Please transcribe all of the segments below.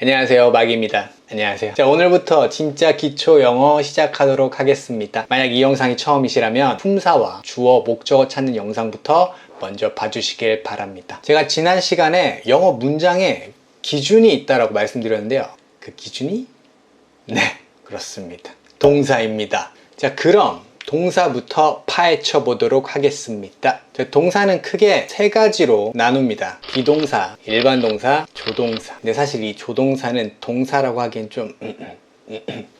안녕하세요, 마기입니다. 안녕하세요. 자, 오늘부터 진짜 기초 영어 시작하도록 하겠습니다. 만약 이 영상이 처음이시라면 품사와 주어, 목적어 찾는 영상부터 먼저 봐주시길 바랍니다. 제가 지난 시간에 영어 문장에 기준이 있다라고 말씀드렸는데요. 그 기준이? 네, 그렇습니다. 동사입니다. 자, 그럼 동사부터 파헤쳐 보도록 하겠습니다. 동사는 크게 세 가지로 나눕니다. 비동사, 일반 동사, 조동사. 근데 사실 이 조동사는 동사라고 하기엔 좀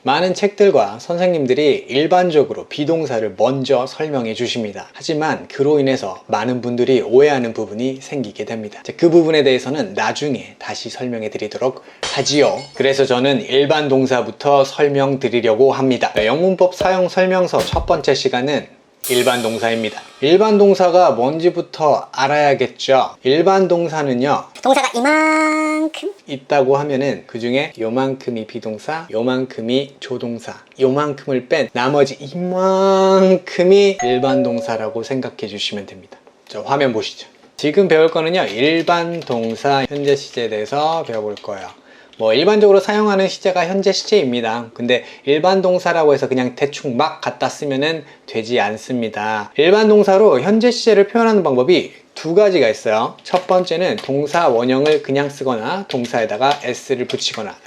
많은 책들과 선생님들이 일반적으로 비동사를 먼저 설명해 주십니다. 하지만 그로 인해서 많은 분들이 오해하는 부분이 생기게 됩니다. 그 부분에 대해서는 나중에 다시 설명해 드리도록 하지요. 그래서 저는 일반 동사부터 설명드리려고 합니다. 영문법 사용 설명서 첫 번째 시간은 일반 동사입니다. 일반 동사가 뭔지부터 알아야겠죠. 일반 동사는요, 동사가 이만큼 있다고 하면은 그 중에 요만큼이 비동사, 요만큼이 조동사, 요만큼을 뺀 나머지 이만큼이 일반 동사라고 생각해 주시면 됩니다. 자, 화면 보시죠. 지금 배울 거는요, 일반 동사 현재 시제에 대해서 배워볼 거예요. 일반적으로 사용하는 시제가 현재 시제입니다. 근데 일반 동사라고 해서 그냥 대충 막 갖다 쓰면은 되지 않습니다. 일반 동사로 현재 시제를 표현하는 방법이 두 가지가 있어요. 첫 번째는 동사 원형을 그냥 쓰거나 동사에다가 s를 붙이거나.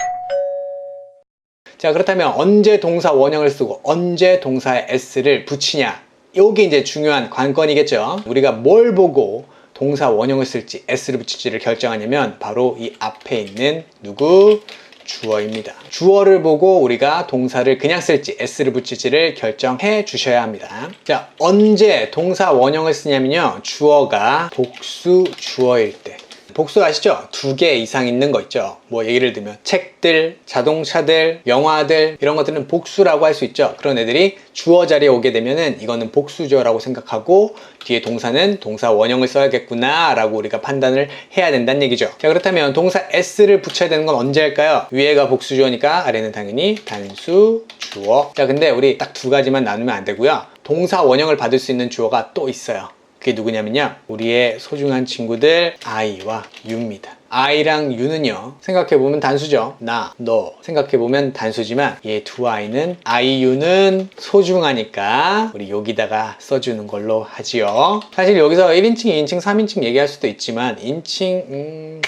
자, 그렇다면 언제 동사 원형을 쓰고 언제 동사에 s를 붙이냐, 이게 이제 중요한 관건이겠죠. 우리가 뭘 보고 동사 원형을 쓸지 s를 붙일지를 결정하냐면 바로 이 앞에 있는 누구? 주어입니다. 주어를 보고 우리가 동사를 그냥 쓸지 s를 붙일지를 결정해 주셔야 합니다. 자, 언제 동사 원형을 쓰냐면요, 주어가 복수 주어일 때. 복수 아시죠? 2개 이상 있는 거 있죠. 예를 들면 책들, 자동차들, 영화들, 이런 것들은 복수라고 할 수 있죠. 그런 애들이 주어 자리에 오게 되면은 이거는 복수주어라고 생각하고 뒤에 동사는 동사 원형을 써야겠구나 라고 우리가 판단을 해야 된다는 얘기죠. 자, 그렇다면 동사 s를 붙여야 되는 건 언제 할까요? 위에가 복수주어니까 아래는 당연히 단수 주어. 자, 근데 우리 딱 두 가지만 나누면 안 되고요, 동사 원형을 받을 수 있는 주어가 또 있어요. 그게 누구냐면요, 우리의 소중한 친구들 I와 U입니다. I랑 U는요, 생각해보면 단수죠. 나, 너 생각해보면 단수지만 얘 두 I는 I, U는 소중하니까 우리 여기다가 써주는 걸로 하지요. 사실 여기서 1인칭, 2인칭, 3인칭 얘기할 수도 있지만 인칭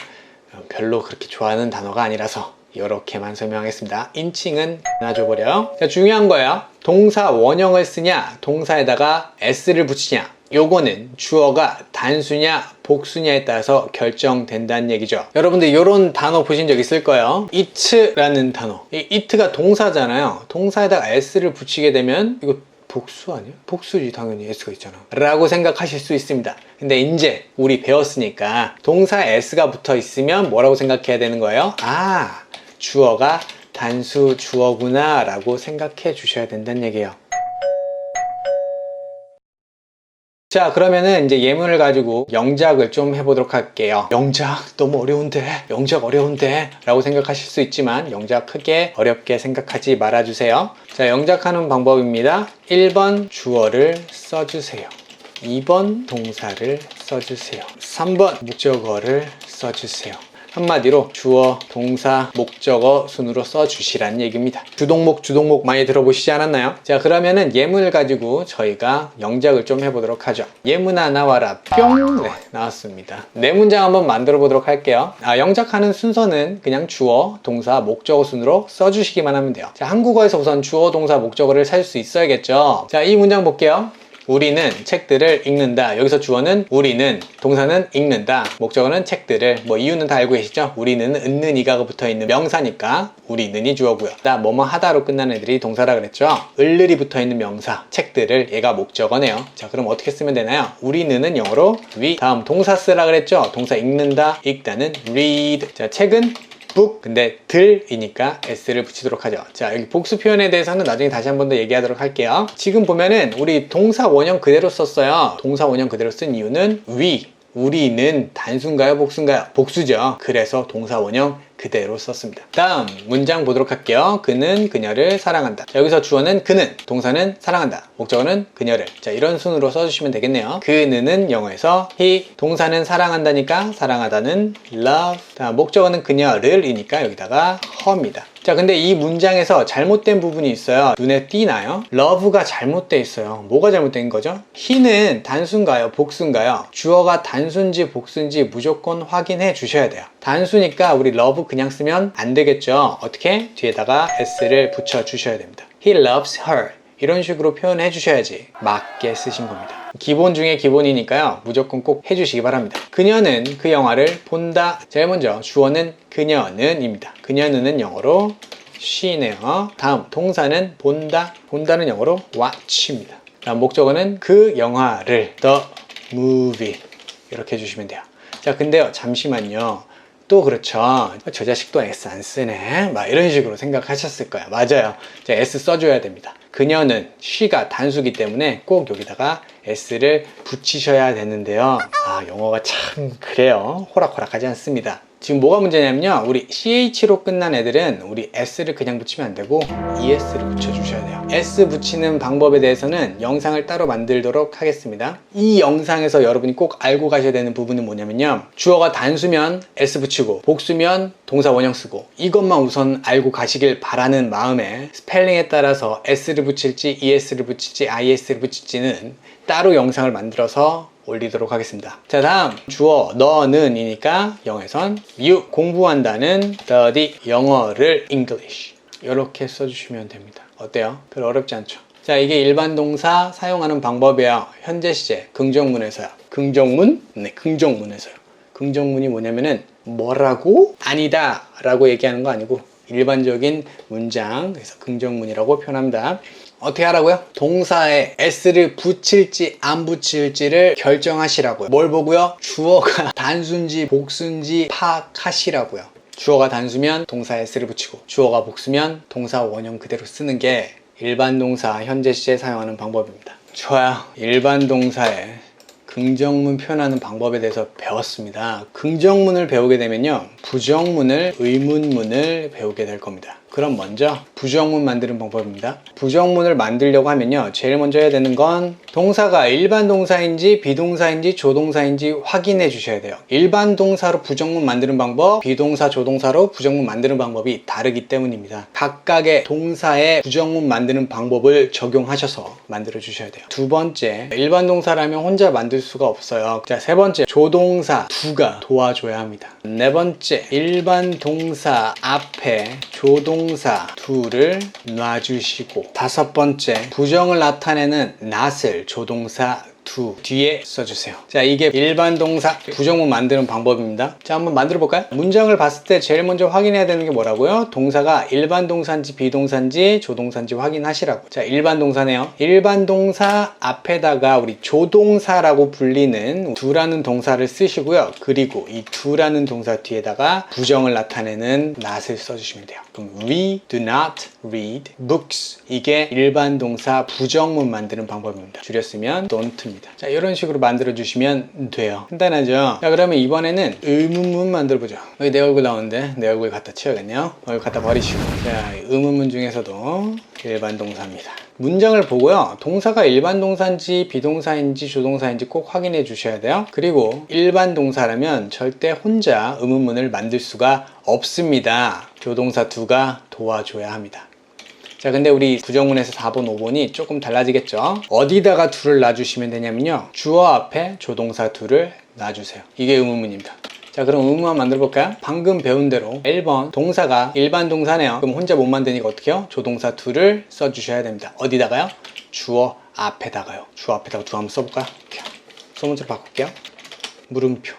별로 그렇게 좋아하는 단어가 아니라서 이렇게만 설명하겠습니다. 인칭은 놔줘버려. 자, 중요한 거예요. 동사 원형을 쓰냐 동사에다가 s를 붙이냐, 요거는 주어가 단수냐 복수냐에 따라서 결정된다는 얘기죠. 여러분들 이런 단어 보신 적 있을 거예요. it라는 단어. 이 it가 동사잖아요. 동사에다가 s를 붙이게 되면 이거 복수 아니야? 복수지, 당연히 s가 있잖아 라고 생각하실 수 있습니다. 근데 이제 우리 배웠으니까 동사에 s가 붙어 있으면 뭐라고 생각해야 되는 거예요? 아, 주어가 단수 주어구나 라고 생각해 주셔야 된다는 얘기예요. 자, 그러면은 이제 예문을 가지고 영작을 좀 해보도록 할게요. 영작 너무 어려운데, 영작 어려운데 라고 생각하실 수 있지만 영작 크게 어렵게 생각하지 말아주세요. 자, 영작하는 방법입니다. 1번 주어를 써주세요. 2번 동사를 써주세요. 3번 목적어를 써주세요. 한마디로 주어, 동사, 목적어 순으로 써주시라는 얘기입니다. 주동목 많이 들어보시지 않았나요? 자, 그러면은 예문을 가지고 저희가 영작을 좀 해보도록 하죠. 예문아 나와라 뿅. 네, 나왔습니다. 네 문장 한번 만들어 보도록 할게요. 영작하는 순서는 그냥 주어, 동사, 목적어 순으로 써주시기만 하면 돼요. 자, 한국어에서 우선 주어, 동사, 목적어를 찾을 수 있어야겠죠. 자, 이 문장 볼게요. 우리는 책들을 읽는다. 여기서 주어는 우리는, 동사는 읽는다, 목적어는 책들을. 이유는 다 알고 계시죠? 우리는 은는 이가가 붙어있는 명사니까 우리는이 주어고요. 뭐뭐 하다로 끝나는 애들이 동사라 그랬죠? 을을이 붙어있는 명사 책들을, 얘가 목적어네요. 자, 그럼 어떻게 쓰면 되나요? 우리는은 영어로 we. 다음 동사 쓰라 그랬죠? 동사 읽는다, 읽다는 read. 자, 책은 book. 근데 들이니까 s를 붙이도록 하죠. 자, 여기 복수 표현에 대해서는 나중에 다시 한 번 더 얘기하도록 할게요. 지금 보면은 우리 동사 원형 그대로 썼어요. 동사 원형 그대로 쓴 이유는 we 우리는 단수인가요? 복수인가요? 복수죠. 그래서 동사 원형 그대로 썼습니다. 다음 문장 보도록 할게요. 그는 그녀를 사랑한다. 자, 여기서 주어는 그는, 동사는 사랑한다, 목적어는 그녀를. 자, 이런 순으로 써주시면 되겠네요. 그는은 영어에서 he, 동사는 사랑한다니까 사랑하다는 love, 자, 목적어는 그녀를 이니까 여기다가 her입니다. 자, 근데 이 문장에서 잘못된 부분이 있어요. 눈에 띄나요? love가 잘못되어 있어요. 뭐가 잘못된 거죠? he는 단수인가요? 복수인가요? 주어가 단수인지 복수인지 무조건 확인해 주셔야 돼요. 단수니까 우리 love 그냥 쓰면 안 되겠죠. 어떻게? 뒤에다가 s를 붙여 주셔야 됩니다. He loves her. 이런 식으로 표현해 주셔야지 맞게 쓰신 겁니다. 기본 중에 기본이니까요. 무조건 꼭 해주시기 바랍니다. 그녀는 그 영화를 본다. 제일 먼저 주어는 그녀는입니다. 그녀는 영어로 she네요. 다음 동사는 본다. 본다는 영어로 watch입니다. 다음 목적어는 그 영화를 the movie 이렇게 해주시면 돼요. 자, 근데요, 잠시만요. 또 그렇죠. 저 자식도 S 안 쓰네. 막 이런 식으로 생각하셨을 거예요. 맞아요. S 써줘야 됩니다. 그녀는 she가 단수기 때문에 꼭 여기다가 S를 붙이셔야 되는데요. 아, 영어가 참 그래요. 호락호락하지 않습니다. 지금 뭐가 문제냐면요, 우리 CH로 끝난 애들은 우리 S를 그냥 붙이면 안 되고 ES를 붙여주셔야 돼요. S 붙이는 방법에 대해서는 영상을 따로 만들도록 하겠습니다. 이 영상에서 여러분이 꼭 알고 가셔야 되는 부분은 뭐냐면요, 주어가 단수면 S 붙이고 복수면 동사 원형 쓰고, 이것만 우선 알고 가시길 바라는 마음에 스펠링에 따라서 S를 붙일지 ES를 붙일지 IS를 붙일지는 따로 영상을 만들어서 올리도록 하겠습니다. 자, 다음 주어 너는 이니까 영어에선 you, 공부한다는 study, 영어를 English 이렇게 써주시면 됩니다. 어때요? 별 어렵지 않죠? 자, 이게 일반 동사 사용하는 방법이에요. 현재 시제 긍정문에서요. 긍정문? 네, 긍정문에서요. 긍정문이 뭐냐면은 뭐라고? 아니다 라고 얘기하는 거 아니고 일반적인 문장, 그래서 긍정문이라고 표현합니다. 어떻게 하라고요? 동사에 S를 붙일지 안 붙일지를 결정하시라고요. 뭘 보고요? 주어가 단수인지 복수인지 파악하시라고요. 주어가 단수면 동사에 S를 붙이고, 주어가 복수면 동사 원형 그대로 쓰는 게 일반 동사 현재 시제에 사용하는 방법입니다. 좋아요. 일반 동사에 긍정문 표현하는 방법에 대해서 배웠습니다. 긍정문을 배우게 되면요, 부정문을, 의문문을 배우게 될 겁니다. 그럼 먼저 부정문 만드는 방법입니다. 부정문을 만들려고 하면요, 제일 먼저 해야 되는 건 동사가 일반 동사인지 비동사인지 조동사인지 확인해 주셔야 돼요. 일반 동사로 부정문 만드는 방법, 비동사 조동사로 부정문 만드는 방법이 다르기 때문입니다. 각각의 동사의 부정문 만드는 방법을 적용하셔서 만들어 주셔야 돼요. 두 번째, 일반 동사라면 혼자 만들 수가 없어요. 자, 세 번째, 조동사 두가 도와줘야 합니다. 네 번째, 일반 동사 앞에 조동사 두를 놔주시고, 다섯 번째, 부정을 나타내는 not을 조동사 두 뒤에 써주세요. 자, 이게 일반 동사 부정문 만드는 방법입니다. 자, 한번 만들어 볼까요? 문장을 봤을 때 제일 먼저 확인해야 되는 게 뭐라고요? 동사가 일반 동사인지 비동사인지 조동사인지 확인하시라고. 자, 일반 동사네요. 일반 동사 앞에다가 우리 조동사라고 불리는 두라는 동사를 쓰시고요. 그리고 이 두라는 동사 뒤에다가 부정을 나타내는 not을 써주시면 돼요. 그럼 we do not read books. 이게 일반 동사 부정문 만드는 방법입니다. 줄였으면 don't입니다. 자, 이런 식으로 만들어 주시면 돼요. 간단하죠? 자, 그러면 이번에는 의문문 만들어 보죠. 여기 내 얼굴 나오는데 내 얼굴 갖다 치워야겠네요. 얼굴 갖다 버리시고. 자, 의문문 중에서도 일반 동사입니다. 문장을 보고요, 동사가 일반 동사인지 비동사인지 조동사인지 꼭 확인해 주셔야 돼요. 그리고 일반 동사라면 절대 혼자 의문문을 만들 수가 없습니다. 조동사 두가 도와줘야 합니다. 자, 근데 우리 부정문에서 4번, 5번이 조금 달라지겠죠? 어디다가 두를 놔주시면 되냐면요, 주어 앞에 조동사 두를 놔주세요. 이게 의문문입니다. 자, 그럼 의문문 한번 만들어 볼까요? 방금 배운 대로 1번 동사가 일반 동사네요. 그럼 혼자 못 만드니까 어떻게 해요? 조동사 두를 써주셔야 됩니다. 어디다가요? 주어 앞에다가요. 주어 앞에다가 두 한번 써볼까요? 소문자로 바꿀게요. 물음표,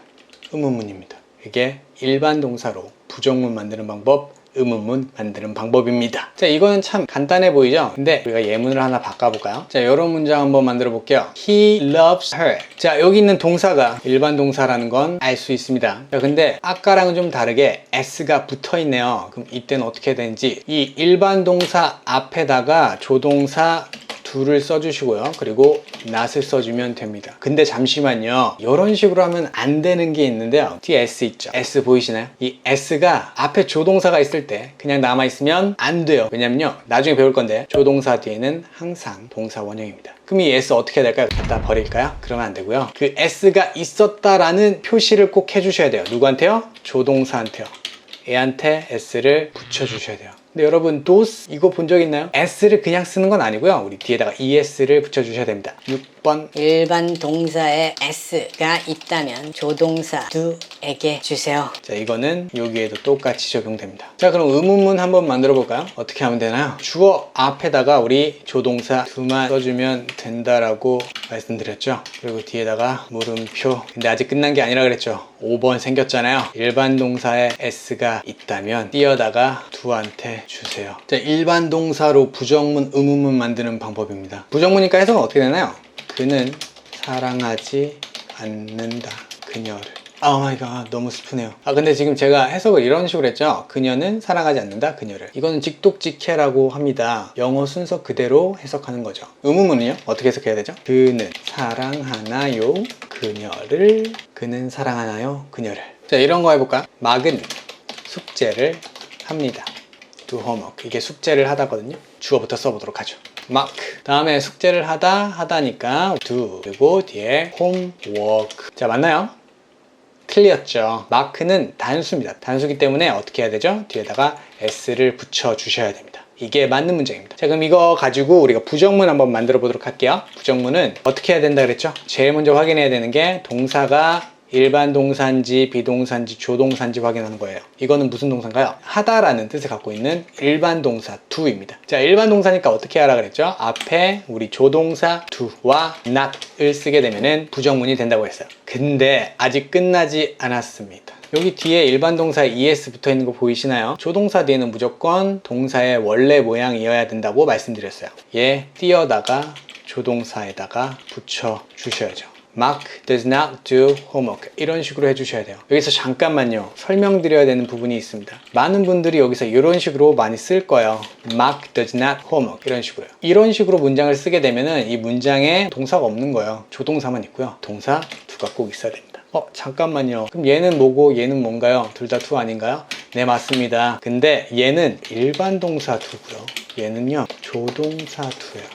의문문입니다. 이게 일반 동사로 부정문 만드는 방법, 의문문 만드는 방법입니다. 자, 이거는 참 간단해 보이죠? 근데 우리가 예문을 하나 바꿔볼까요? 자, 이런 문장 한번 만들어 볼게요. He loves her. 자, 여기 있는 동사가 일반 동사라는 건 알 수 있습니다. 자, 근데 아까랑은 좀 다르게 S가 붙어 있네요. 그럼 이때는 어떻게 되는지, 이 일반 동사 앞에다가 조동사 do를 써주시고요. 그리고 not을 써주면 됩니다. 근데 잠시만요. 이런 식으로 하면 안 되는 게 있는데요. 뒤에 s 있죠? s 보이시나요? 이 s가 앞에 조동사가 있을 때 그냥 남아있으면 안 돼요. 왜냐면요. 나중에 배울 건데 조동사 뒤에는 항상 동사 원형입니다. 그럼 이 s 어떻게 해야 될까요? 갖다 버릴까요? 그러면 안 되고요. 그 s가 있었다라는 표시를 꼭 해주셔야 돼요. 누구한테요? 조동사한테요. 얘한테 s를 붙여주셔야 돼요. 근데 여러분 those 이거 본 적 있나요? s를 그냥 쓰는 건 아니고요. 우리 뒤에다가 es를 붙여주셔야 됩니다. 6번 일반 동사에 s가 있다면 조동사 do에게 주세요. 자, 이거는 여기에도 똑같이 적용됩니다. 자, 그럼 의문문 한번 만들어 볼까요? 어떻게 하면 되나요? 주어 앞에다가 우리 조동사 do만 써주면 된다라고 말씀드렸죠. 그리고 뒤에다가 물음표. 근데 아직 끝난 게 아니라 그랬죠. 5번 생겼잖아요. 일반 동사에 s가 있다면 띄어다가 do한테 주세요. 자, 일반 동사로 부정문, 의문문 만드는 방법입니다. 부정문이니까 해석은 어떻게 되나요? 그는 사랑하지 않는다. 그녀를. 아 마이 갓, 너무 슬프네요. 근데 지금 제가 해석을 이런 식으로 했죠. 그녀는 사랑하지 않는다. 그녀를. 이거는 직독직해라고 합니다. 영어 순서 그대로 해석하는 거죠. 의문문은요? 어떻게 해석해야 되죠? 그는 사랑하나요? 그녀를. 그는 사랑하나요? 그녀를. 자, 이런 거 해볼까? 막은 숙제를 합니다. do homework. 이게 숙제를 하다거든요. 주어부터 써보도록 하죠. mark. 다음에 숙제를 하다니까 do. 그리고 뒤에 homework. 자, 맞나요? 틀렸죠. 마크는 단수입니다. 단수기 때문에 어떻게 해야 되죠? 뒤에다가 s를 붙여 주셔야 됩니다. 이게 맞는 문장입니다. 자, 그럼 이거 가지고 우리가 부정문 한번 만들어 보도록 할게요. 부정문은 어떻게 해야 된다 그랬죠? 제일 먼저 확인해야 되는 게 동사가 일반 동사인지 비동사인지 조동사인지 확인하는 거예요. 이거는 무슨 동사인가요? 하다라는 뜻을 갖고 있는 일반 동사 do입니다. 자, 일반 동사니까 어떻게 하라 그랬죠? 앞에 우리 조동사 do와 not을 쓰게 되면은 부정문이 된다고 했어요. 근데 아직 끝나지 않았습니다. 여기 뒤에 일반 동사에 es 붙어 있는 거 보이시나요? 조동사 뒤에는 무조건 동사의 원래 모양이어야 된다고 말씀드렸어요. 얘 띄어다가 조동사에다가 붙여 주셔야죠. Mark does not do homework. 이런 식으로 해주셔야 돼요. 여기서 잠깐만요. 설명드려야 되는 부분이 있습니다. 많은 분들이 여기서 이런 식으로 많이 쓸 거예요. Mark does not homework. 이런 식으로요. 이런 식으로 문장을 쓰게 되면은 이 문장에 동사가 없는 거예요. 조동사만 있고요. 동사 do가 꼭 있어야 됩니다. 잠깐만요. 그럼 얘는 뭐고 얘는 뭔가요? 둘 다 do 아닌가요? 네, 맞습니다. 근데 얘는 일반 동사 do고요. 얘는요, 조동사 do예요.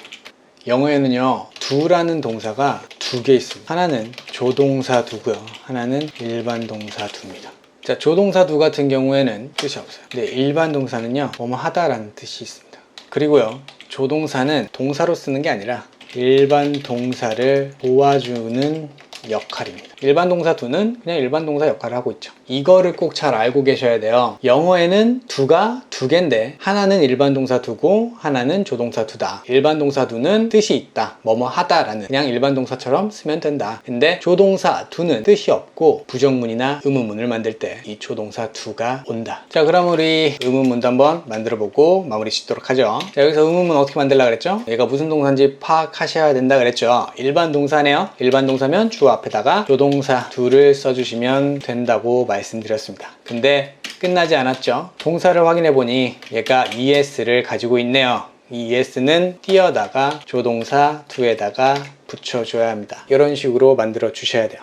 영어에는요, do라는 동사가 두 개 있습니다. 하나는 조동사 do고요. 하나는 일반 동사 do입니다. 자, 조동사 do 같은 경우에는 뜻이 없어요. 근데 일반 동사는요, 뭐뭐 하다라는 뜻이 있습니다. 그리고요, 조동사는 동사로 쓰는 게 아니라 일반 동사를 도와주는 역할입니다. 일반 동사 do는 그냥 일반 동사 역할을 하고 있죠. 이거를 꼭 잘 알고 계셔야 돼요. 영어에는 do가 두 개인데 하나는 일반 동사 do고 하나는 조동사 do다. 일반 동사 do는 뜻이 있다. 뭐뭐 하다라는 그냥 일반 동사처럼 쓰면 된다. 근데 조동사 do는 뜻이 없고 부정문이나 의문문을 만들 때 이 조동사 do가 온다. 자, 그럼 우리 의문문도 한번 만들어 보고 마무리 짓도록 하죠. 자, 여기서 의문문 어떻게 만들려고 그랬죠? 얘가 무슨 동사인지 파악하셔야 된다 그랬죠. 일반 동사네요. 일반 동사면 주어 앞에다가 조동사 do를 써주시면 된다고 말씀드렸습니다. 근데 끝나지 않았죠. 동사를 확인해 보니 얘가 es를 가지고 있네요. 이 es는 띄어다가 조동사 do에다가 붙여줘야 합니다. 이런 식으로 만들어 주셔야 돼요.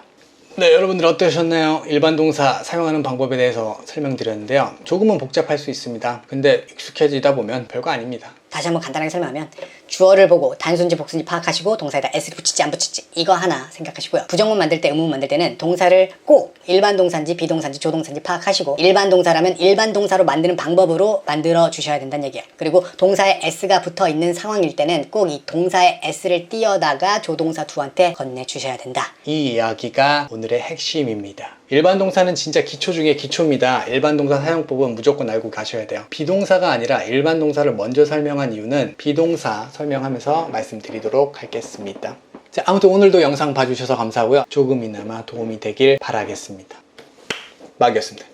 네, 여러분들 어떠셨나요? 일반 동사 사용하는 방법에 대해서 설명드렸는데요. 조금은 복잡할 수 있습니다. 근데 익숙해지다 보면 별거 아닙니다. 다시 한번 간단하게 설명하면 주어를 보고 단수인지 복수인지 파악하시고 동사에다 s를 붙일지 안 붙일지 이거 하나 생각하시고요. 부정문 만들 때 의문문 만들 때는 동사를 꼭 일반 동사인지 비동사인지 조동사인지 파악하시고 일반 동사라면 일반 동사로 만드는 방법으로 만들어 주셔야 된다는 얘기예요. 그리고 동사에 s가 붙어 있는 상황일 때는 꼭 이 동사에 s를 띄어다가 조동사 do한테 건네주셔야 된다. 이 이야기가 오늘의 핵심입니다. 일반 동사는 진짜 기초 중에 기초입니다. 일반 동사 사용법은 무조건 알고 가셔야 돼요. 비동사가 아니라 일반 동사를 먼저 설명한 이유는 비동사 설명하면서 말씀드리도록 하겠습니다. 자, 아무튼 오늘도 영상 봐주셔서 감사하고요. 조금이나마 도움이 되길 바라겠습니다. 막이었습니다.